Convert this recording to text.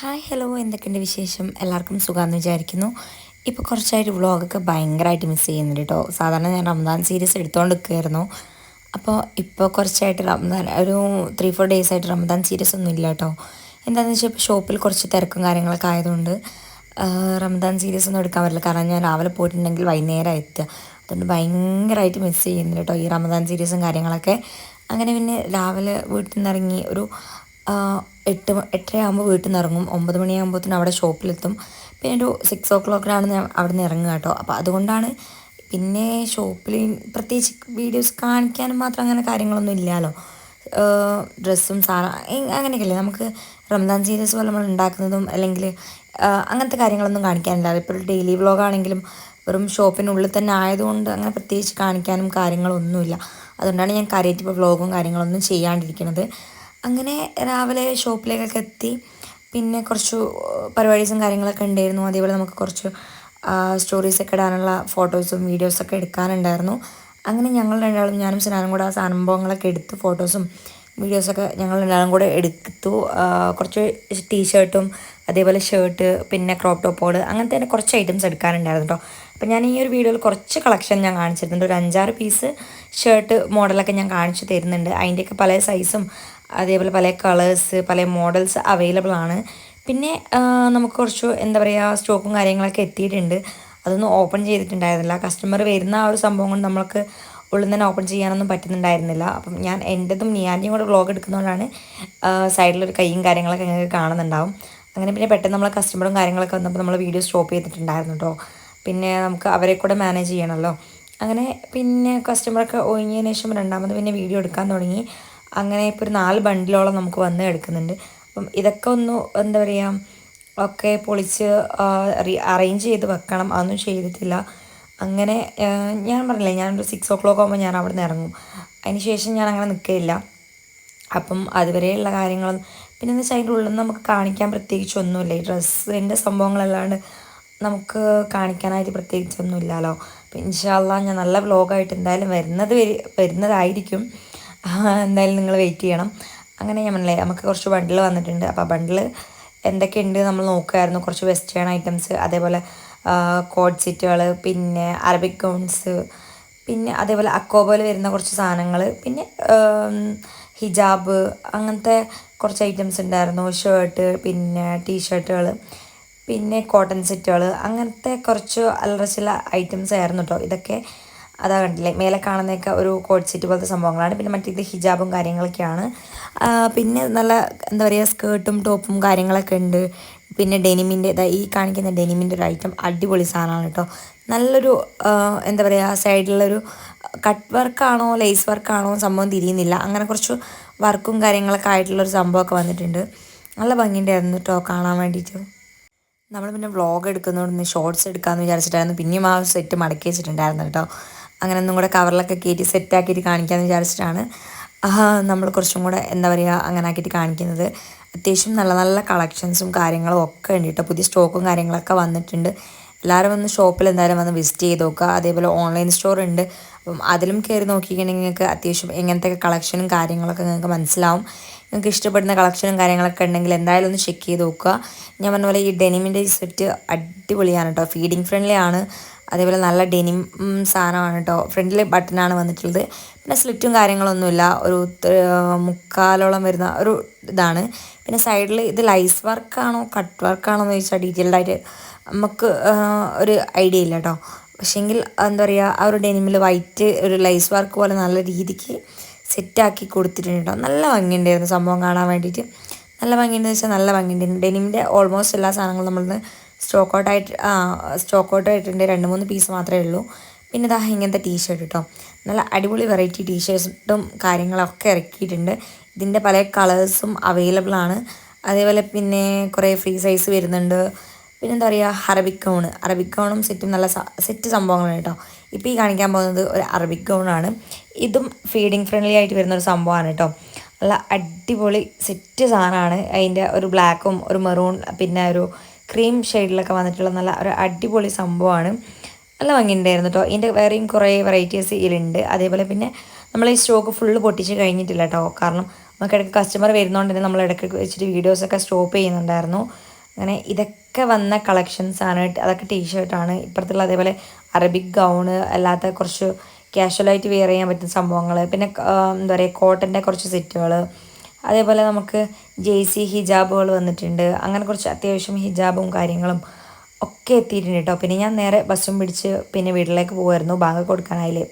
Hi hello എന്തൊക്കെയുണ്ട് വിശേഷം എല്ലാവർക്കും സുഖമാണെന്ന് വിചാരിക്കുന്നു. ഇപ്പോൾ കുറച്ചായിട്ട് വ്ളോഗൊക്കെ ഭയങ്കരമായിട്ട് മിസ് ചെയ്യുന്നുണ്ട് കേട്ടോ. സാധാരണ ഞാൻ റംസാൻ സീരീസ് എടുത്തുകൊണ്ട് നിൽക്കുമായിരുന്നു. അപ്പോൾ ഇപ്പോൾ കുറച്ചായിട്ട് റംസാൻ ഒരു 3-4 ഡേയ്സ് ആയിട്ട് റംസാൻ സീരീസ് ഒന്നും ഇല്ല കേട്ടോ. എന്താണെന്ന് വെച്ചാൽ ഇപ്പോൾ ഷോപ്പിൽ കുറച്ച് തിരക്കും കാര്യങ്ങളൊക്കെ ആയതുകൊണ്ട് റംസാൻ സീരീസ് ഒന്നും എടുക്കാൻ പറ്റില്ല. കാരണം ഞാൻ രാവിലെ പോയിട്ടുണ്ടെങ്കിൽ വൈകുന്നേരം എത്തുക. അതുകൊണ്ട് ഭയങ്കരമായിട്ട് മിസ് ചെയ്യുന്നുണ്ട് കേട്ടോ ഈ റംസാൻ സീരീസും കാര്യങ്ങളൊക്കെ. അങ്ങനെ പിന്നെ രാവിലെ വീട്ടിൽ നിന്ന് ഇറങ്ങി ഒരു 8-8:30 വീട്ടിൽ നിന്ന് ഇറങ്ങും. 9 മണിയാകുമ്പോഴത്തേനും അവിടെ ഷോപ്പിലെത്തും. പിന്നെ ഒരു 6 o'clock ഞാൻ അവിടെ നിന്ന് ഇറങ്ങുക കേട്ടോ. അപ്പോൾ അതുകൊണ്ടാണ് പിന്നെ ഷോപ്പിൽ പ്രത്യേകിച്ച് വീഡിയോസ് കാണിക്കാനും മാത്രം അങ്ങനെ കാര്യങ്ങളൊന്നും ഇല്ലല്ലോ. ഡ്രസ്സും അങ്ങനെയൊക്കെയല്ലേ നമുക്ക് റംസാൻ സീരീസ് പോലെ നമ്മൾ ഉണ്ടാക്കുന്നതും അല്ലെങ്കിൽ അങ്ങനത്തെ കാര്യങ്ങളൊന്നും കാണിക്കാനില്ല. ഇപ്പോൾ ഒരു ഡെയിലി വ്ളോഗാണെങ്കിലും വെറും ഷോപ്പിനുള്ളിൽ തന്നെ ആയതുകൊണ്ട് അങ്ങനെ പ്രത്യേകിച്ച് കാണിക്കാനും കാര്യങ്ങളൊന്നുമില്ല. അതുകൊണ്ടാണ് ഞാൻ കാര്യമായിട്ട് ഇപ്പോൾ വ്ളോഗും കാര്യങ്ങളൊന്നും ചെയ്യാണ്ടിരിക്കുന്നത്. അങ്ങനെ രാവിലെ ഷോപ്പിലേക്കൊക്കെ എത്തി. പിന്നെ കുറച്ച് പരിപാടീസും കാര്യങ്ങളൊക്കെ ഉണ്ടായിരുന്നു. അതേപോലെ നമുക്ക് കുറച്ച് സ്റ്റോറീസൊക്കെ ഇടാനുള്ള ഫോട്ടോസും വീഡിയോസൊക്കെ എടുക്കാനുണ്ടായിരുന്നു. അങ്ങനെ ഞങ്ങൾ രണ്ടാളും ഞാനും സിനാനും കൂടെ ആ സംഭവങ്ങളൊക്കെ എടുത്ത് ഫോട്ടോസും വീഡിയോസൊക്കെ ഞങ്ങൾ രണ്ടാളും കൂടെ എടുത്തു. കുറച്ച് ടീഷർട്ടും അതേപോലെ ഷർട്ട് പിന്നെ ക്രോപ്പ് ടോപ്പുകൾ അങ്ങനത്തെ തന്നെ കുറച്ച് ഐറ്റംസ് എടുക്കാനുണ്ടായിരുന്നു കേട്ടോ. അപ്പോൾ ഞാൻ ഈ ഒരു വീഡിയോയിൽ കുറച്ച് കളക്ഷൻ ഞാൻ കാണിച്ചിരുന്നുണ്ട്. ഒരു 5-6 പീസ് ഷർട്ട് മോഡലൊക്കെ ഞാൻ കാണിച്ചു തരുന്നുണ്ട്. അതിൻ്റെയൊക്കെ പല സൈസും അതേപോലെ പല കളേഴ്സ് പല മോഡൽസ് അവൈലബിൾ ആണ്. പിന്നെ നമുക്ക് കുറച്ച് എന്താ പറയുക സ്റ്റോക്കും കാര്യങ്ങളൊക്കെ എത്തിയിട്ടുണ്ട്. അതൊന്നും ഓപ്പൺ ചെയ്തിട്ടുണ്ടായിരുന്നില്ല. കസ്റ്റമർ വരുന്ന ആ ഒരു സംഭവം കൊണ്ട് നമ്മൾക്ക് ഉള്ളിൽ തന്നെ ഓപ്പൺ ചെയ്യാനൊന്നും പറ്റുന്നുണ്ടായിരുന്നില്ല. അപ്പം ഞാൻ എൻ്റെതും നിയാൻ്റെയും കൂടെ വ്ളോഗ് എടുക്കുന്നതുകൊണ്ടാണ് സൈഡിലൊരു കൈയും കാര്യങ്ങളൊക്കെ നിങ്ങൾക്ക് കാണുന്നുണ്ടാവും. അങ്ങനെ പിന്നെ പെട്ടെന്ന് നമ്മളെ കസ്റ്റമറും കാര്യങ്ങളൊക്കെ വന്നപ്പോൾ നമ്മൾ വീഡിയോ സ്റ്റോപ്പ് ചെയ്തിട്ടുണ്ടായിരുന്നു കേട്ടോ. പിന്നെ നമുക്ക് അവരെ കൂടെ മാനേജ് ചെയ്യണമല്ലോ. അങ്ങനെ പിന്നെ കസ്റ്റമറൊക്കെ ഒഴിഞ്ഞതിന് ശേഷം രണ്ടാമത് പിന്നെ വീഡിയോ എടുക്കാൻ തുടങ്ങി. അങ്ങനെ ഇപ്പോൾ ഒരു 4 ബണ്ടിലോളം നമുക്ക് വന്ന് എടുക്കുന്നുണ്ട്. അപ്പം ഇതൊക്കെ ഒന്ന് എന്താ പറയുക ഒക്കെ പൊളിച്ച് അറേഞ്ച് ചെയ്ത് വെക്കണം. അതൊന്നും ചെയ്തിട്ടില്ല. അങ്ങനെ ഞാൻ പറഞ്ഞില്ലേ ഞാനൊരു 6 o'clock ആകുമ്പോൾ ഞാൻ അവിടെ നിന്ന് ഇറങ്ങും. അതിന് ശേഷം ഞാൻ അങ്ങനെ നിൽക്കുകയില്ല. അപ്പം അതുവരെയുള്ള കാര്യങ്ങളും പിന്നെ എന്ന് വെച്ചാൽ അതിൻ്റെ ഉള്ളിൽ നിന്ന് നമുക്ക് കാണിക്കാൻ പ്രത്യേകിച്ചൊന്നുമില്ല. ഈ ഡ്രസ്സിൻ്റെ സംഭവങ്ങളല്ലാണ്ട് നമുക്ക് കാണിക്കാനായിട്ട് പ്രത്യേകിച്ചൊന്നും ഇല്ലല്ലോ. അപ്പം ഇൻഷാ അള്ളാ ഞാൻ നല്ല വ്ളോഗായിട്ട് എന്തായാലും വരുന്നതായിരിക്കും. എന്തായാലും നിങ്ങൾ വെയിറ്റ് ചെയ്യണം. അങ്ങനെ ഞാൻ പറഞ്ഞില്ലേ നമുക്ക് കുറച്ച് ബണ്ടിൽ വന്നിട്ടുണ്ട്. അപ്പോൾ ആ ബണ്ടിൽ എന്തൊക്കെയുണ്ട് നമ്മൾ നോക്കുമായിരുന്നു. കുറച്ച് വെസ്റ്റേൺ ഐറ്റംസ് അതേപോലെ കോഡ് സെറ്റുകൾ പിന്നെ അറബിക് ഗൗൺസ് പിന്നെ അതേപോലെ അക്കോബയിൽ വരുന്ന കുറച്ച് സാധനങ്ങൾ പിന്നെ ഹിജാബ് അങ്ങനത്തെ കുറച്ച് ഐറ്റംസ് ഉണ്ടായിരുന്നു. ഷർട്ട് പിന്നെ ടീഷർട്ടുകൾ പിന്നെ കോട്ടൺ സെറ്റുകൾ അങ്ങനത്തെ കുറച്ച് അല്ലറച്ചില ഐറ്റംസ് ആയിരുന്നു കേട്ടോ ഇതൊക്കെ. അതാ കണ്ടില്ലേ മേലെ കാണുന്നതൊക്കെ ഒരു കോഡ് സെറ്റ് പോലത്തെ സംഭവങ്ങളാണ്. പിന്നെ മറ്റേത് ഹിജാബും കാര്യങ്ങളൊക്കെയാണ്. പിന്നെ നല്ല എന്താ പറയുക സ്കേർട്ടും ടോപ്പും കാര്യങ്ങളൊക്കെ ഉണ്ട്. പിന്നെ ഡെനിമിൻ്റെ ഈ കാണിക്കുന്ന ഡെനിമിൻ്റെ ഒരു ഐറ്റം അടിപൊളി സാധനമാണ് കേട്ടോ. നല്ലൊരു എന്താ പറയുക സൈഡിലൊരു കട്ട് വർക്കാണോ ലേസ് വർക്കാണോ സംഭവം തിരിയുന്നില്ല. അങ്ങനെ കുറച്ച് വർക്കും കാര്യങ്ങളൊക്കെ ആയിട്ടുള്ളൊരു സംഭവമൊക്കെ വന്നിട്ടുണ്ട്. നല്ല ഭംഗിയുണ്ടായിരുന്നു കേട്ടോ കാണാൻ വേണ്ടിയിട്ട്. നമ്മൾ പിന്നെ വ്ളോഗ് എടുക്കുന്നതുകൊണ്ട് ഷോർട്സ് എടുക്കാമെന്ന് വിചാരിച്ചിട്ടായിരുന്നു പിന്നെയും ആ സെറ്റ് മടക്കി വെച്ചിട്ടുണ്ടായിരുന്നു കേട്ടോ. അങ്ങനെ ഒന്നും കൂടെ കവറിലൊക്കെ കയറ്റി സെറ്റാക്കിയിട്ട് കാണിക്കാമെന്ന് വിചാരിച്ചിട്ടാണ് നമ്മൾ കുറച്ചും കൂടെ എന്താ പറയുക അങ്ങനെ ആക്കിയിട്ട് കാണിക്കുന്നത്. അത്യാവശ്യം നല്ല നല്ല കളക്ഷൻസും കാര്യങ്ങളും ഒക്കെ ഉണ്ട് കേട്ടോ. പുതിയ സ്റ്റോക്കും കാര്യങ്ങളൊക്കെ വന്നിട്ടുണ്ട്. എല്ലാവരും വന്ന് ഷോപ്പിൽ എന്തായാലും വന്ന് വിസിറ്റ് ചെയ്ത് നോക്കുക. അതേപോലെ ഓൺലൈൻ സ്റ്റോർ ഉണ്ട്. അപ്പം അതിലും കയറി നോക്കിയിട്ടുണ്ടെങ്കിൽ നിങ്ങൾക്ക് അത്യാവശ്യം എങ്ങനത്തെ കളക്ഷനും കാര്യങ്ങളൊക്കെ നിങ്ങൾക്ക് മനസ്സിലാവും. നിങ്ങൾക്ക് ഇഷ്ടപ്പെടുന്ന കളക്ഷനും കാര്യങ്ങളൊക്കെ ഉണ്ടെങ്കിൽ എന്തായാലും ഒന്ന് ചെക്ക് ചെയ്ത് നോക്കുക. ഞാൻ പറഞ്ഞ പോലെ ഈ ഡെനിമിൻ്റെ ഈ സെറ്റ് അടിപൊളിയാണ് കേട്ടോ. ഫീഡിങ് ഫ്രണ്ട്ലി ആണ്. അതേപോലെ നല്ല ഡെനിം സാധനമാണ് കേട്ടോ. ഫ്രണ്ടിൽ ബട്ടനാണ് വന്നിട്ടുള്ളത്. പിന്നെ സ്ലിറ്റും കാര്യങ്ങളൊന്നുമില്ല. ഒരു 3/4 വരുന്ന ഒരു ഇതാണ്. പിന്നെ സൈഡിൽ ഇത് ലൈസ് വർക്കാണോ കട്ട് വർക്കാണോ എന്ന് ചോദിച്ചാൽ ഡീറ്റെയിൽഡായിട്ട് നമുക്ക് ഒരു ഐഡിയ ഇല്ല കേട്ടോ. പക്ഷേങ്കിൽ എന്താ പറയുക ആ ഒരു ഡെനിമിൽ വൈറ്റ് ഒരു ലൈസ് വർക്ക് പോലെ നല്ല രീതിക്ക് സെറ്റാക്കി കൊടുത്തിട്ടുണ്ട് കേട്ടോ. നല്ല ഭംഗിയുണ്ടായിരുന്നു സംഭവം കാണാൻ വേണ്ടിയിട്ട്. നല്ല ഭംഗിയുണ്ടെന്ന് വെച്ചാൽ നല്ല ഭംഗിയുണ്ടായിരുന്നു. ഡെനിമിൻ്റെ ഓൾമോസ്റ്റ് എല്ലാ സാധനങ്ങളും നമ്മളിന്ന് സ്റ്റോക്ക് ഔട്ട് ആയിട്ടുണ്ട്. 2-3 പീസ് മാത്രമേ ഉള്ളൂ. പിന്നെ ഇതാ ഇങ്ങനത്തെ ടീഷർട്ട് കേട്ടോ. നല്ല അടിപൊളി വെറൈറ്റി ടീഷർട്ടും കാര്യങ്ങളൊക്കെ ഇറക്കിയിട്ടുണ്ട്. ഇതിൻ്റെ പല കളേഴ്സും അവൈലബിൾ ആണ്. അതേപോലെ പിന്നെ കുറേ ഫ്രീ സൈസ് വരുന്നുണ്ട്. പിന്നെ എന്താ പറയുക അറബിക് ഗൗണും സെറ്റും നല്ല സെറ്റ് സംഭവങ്ങളാണ് കേട്ടോ. ഇപ്പോൾ ഈ കാണിക്കാൻ പോകുന്നത് ഒരു അറബിക് ഗൗണാണ്. ഇതും ഫീഡിങ് ഫ്രണ്ട്ലി ആയിട്ട് വരുന്നൊരു സംഭവമാണ് കേട്ടോ. നല്ല അടിപൊളി സെറ്റ് സാധനമാണ്. അതിൻ്റെ ഒരു ബ്ലാക്കും ഒരു മെറൂൺ പിന്നെ ഒരു ക്രീം ഷെയ്ഡിലൊക്കെ വന്നിട്ടുള്ള നല്ല ഒരു അടിപൊളി സംഭവമാണ്. നല്ല ഭംഗിയുണ്ടായിരുന്നു കേട്ടോ. ഇതിൻ്റെ വേറെയും കുറേ വെറൈറ്റീസ് ഇതിലുണ്ട്. അതേപോലെ പിന്നെ നമ്മൾ ഈ സ്റ്റോക്ക് ഫുള്ള് പൊട്ടിച്ച് കഴിഞ്ഞിട്ടില്ല കേട്ടോ. കാരണം നമുക്ക് ഇടയ്ക്ക് കസ്റ്റമർ വരുന്നതുകൊണ്ട് തന്നെ നമ്മൾ ഇടയ്ക്ക് വെച്ചിട്ട് വീഡിയോസൊക്കെ സ്റ്റോപ്പ് ചെയ്യുന്നുണ്ടായിരുന്നു. അങ്ങനെ ഇതൊക്കെ വന്ന കളക്ഷൻസാണ്. അതൊക്കെ ടീഷർട്ടാണ്. ഇപ്പുറത്തുള്ള അതേപോലെ അറബിക് ഗൗണ് അല്ലാത്ത കുറച്ച് കാഷ്വലായിട്ട് വെയർ ചെയ്യാൻ പറ്റുന്ന സംഭവങ്ങൾ, പിന്നെ എന്താ പറയുക കോട്ടൻ്റെ കുറച്ച് സെറ്റുകൾ, അതേപോലെ നമുക്ക് ജെയ്സി ഹിജാബുകൾ വന്നിട്ടുണ്ട്. അങ്ങനെ കുറച്ച് അത്യാവശ്യം ഹിജാബും കാര്യങ്ങളും ഒക്കെ എത്തിയിട്ടുണ്ട് കേട്ടോ. പിന്നെ ഞാൻ നേരെ ബസ്സും പിടിച്ച് പിന്നെ വീട്ടിലേക്ക് പോകുമായിരുന്നു. ബാങ്ക് കൊടുക്കാനായില്ലേ.